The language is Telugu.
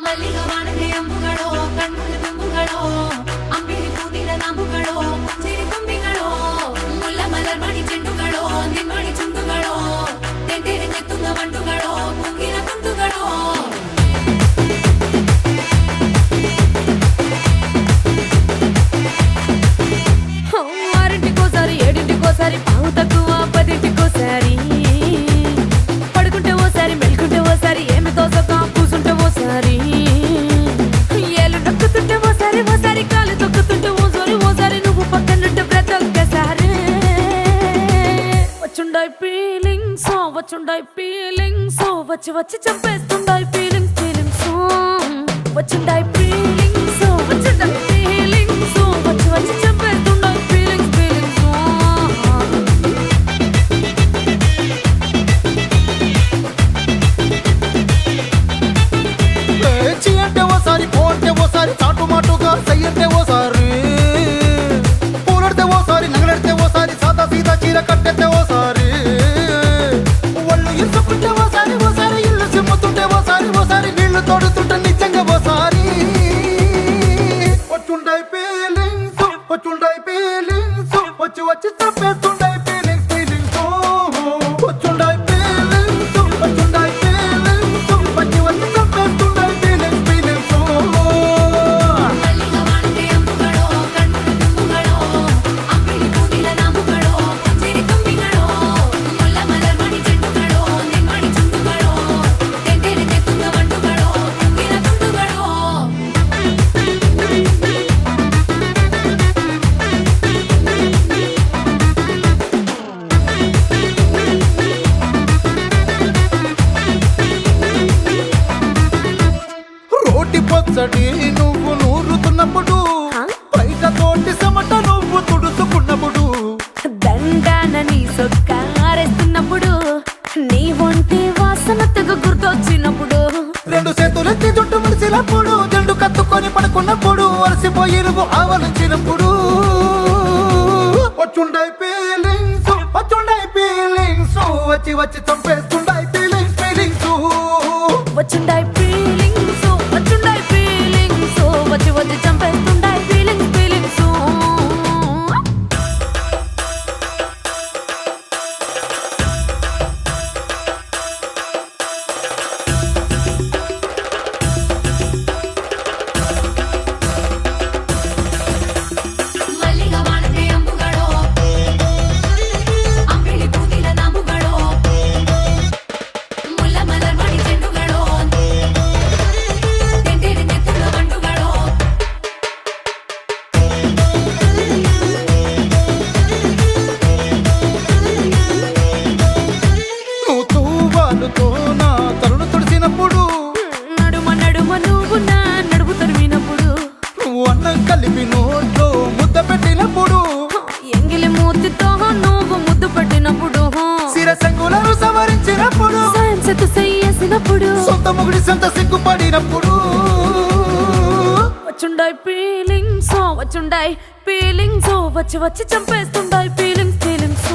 ಮಲ್ಲಿಗೆ ವಾಣದೆ ಅಂಬುಗಳೋ ಕಣ್ಮುಳ್ಳ ತುಂಬುಗಳೋ ಅಂಬಿಳಿ ಕೂದಿನ ನಾಂಬುಗಳೋ ಸಿರಿ ತುಂಬಿಗಳೋ ಮುಲ್ಲ ಮಲರ್ ಮಣಿ ಚೆಂಡುಗಳೋ ನಿಮ್ಮಣಿ ಚುಂಡುಗಳೋ ತೆಂಟೆರೆ ತೆತ್ತುಂಗ ಮಂಡುಗಳೋ ಕುಂಗಿನ ತುಂಡುಗಳೋ ఆరింటికోసారి ఏడింటికోసారి పావు తక్కువ పదింటికోసారి పడుకుంటే ఓసారి మెలుకుంటే ఓసారి ఏమి తోసక కూసుంటే ఓసారి ఏళ్ళు నొక్కుతుంటే ఓసారి ఓసారి కాలు తొక్కుతుంటే ఓసారి ఓసారి నువ్వు పక్కనుంటే బ్రతొక్కసారి వచ్చుండాయి ఫీలింగ్స్ వచ్చి వచ్చి చంపేస్తుండాయి ఫీలింగ్స్ వచ్చుండాయి ఫీలింగ్స్ వచ్చుండాయి ఫీలింగ్స్ వచ్చి వచ్చి చంపేస్తుండాయి ఫీలింగ్స్ అంటే ఓసారి పోంటే ఓసారి చాటు మాటుగా సయ్యంటే ఓసారి పూలడితే ఓసారి నగలడితే ఓసారి సాదా సీదా చీర కట్టెత్తే ఓసారి ఒళ్ళు ఇసుకుంటే ఓసారి ఓసారి ఇల్లు సిమ్ముతుంటే ఓసారి ఓసారి నీళ్లు తోడుతుంటే నిజంగా ఓసారి వచ్చుండాయి ఫీలింగ్స్ వచ్చి వచ్చి చంపేస్తుండాయి ఫీలింగ్స్ వచ్చుండాయి ఫీలింగ్స్ వచ్చి వచ్చి చంపేస్తుండాయి ఫీలింగ్స్ మల్లిగా వాణదే అంబుಗಳೋ కಣ್ముಳ್ಳ ತುಂಬುಗಳೋ అంబిಳಿ ಕೂದಿನ ನಾಂಬುಗಳೋ ಸಿರಿ ತುಂಬಿಗಳೋ ಮುಲ್ಲ ಮಲರ್ ಮಣಿ ಚೆಂಡುಗಳೋ ನಿಮ್ಮಣಿ ಚುಂಡುಗಳೋ ತೆಂಟೆರೆ ತೆತ್ತುಂಗ ಮಂಡುಗಳೋ ಕುಂಗಿನ ತುಂಡುಗಳೋ రోటి పచ్చడి నువ్వు నూరుతున్నప్పుడు బయట తోటి సమట నువ్వు తుడుచుకున్నప్పుడు దండాన నీ సొక్కారేస్తున్నప్పుడు నీ ఒంటి వాసన తెగ గుర్తొచ్చినప్పుడు రెండు చేతులెత్తి జుట్టు ముడిచినప్పుడు జండు కత్తుకొని పడుకున్నప్పుడు అలసిపోయి నువ్వు ఆవలించినప్పుడు వచ్చుండాయి ఫీలింగ్స్ వచ్చి వచ్చి చంపేస్తుండాయి ఫీలింగ్స్ వచ్చుండాయి ఫీలింగ్స్ వచ్చి వచ్చి చంపేస్తుండాయి ఫీలింగ్స్ మల్లిగా వాణదే అంబుಗಳೋ అంబిಳಿ ಕೂದಿನ ನಾಂಬುಗಳೋ ಮುಲ್ಲ ಮಲರ್ ಮಣಿ ಚೆಂಡುಗಳೋ ತೆಂಟೆರೆ ತೆತ್ತುಂಗ ಮಂಡುಗಳೋ నువ్వు తూవాలుతో నా తరుణు తుడిచినప్పుడు నడుమ నడుమ నువ్వు నా నడుము తరిమినప్పుడు నువ్వు అన్నం కలిపి నోట్లో ముద్ద పెట్టినప్పుడు ఎంగిలి మూతితో నువ్వు ముద్దు పెట్టినప్పుడు శిరసంగులను సవరించినప్పుడు సాయం సెత్తు చెయ్యేసినప్పుడు సొంత ముగుడి సొంత సిగ్గుపడినప్పుడు వచ్చుండాయి ఫీలింగ్స్ వచ్చి వచ్చి చంపేస్తుండాయి ఫీలింగ్స్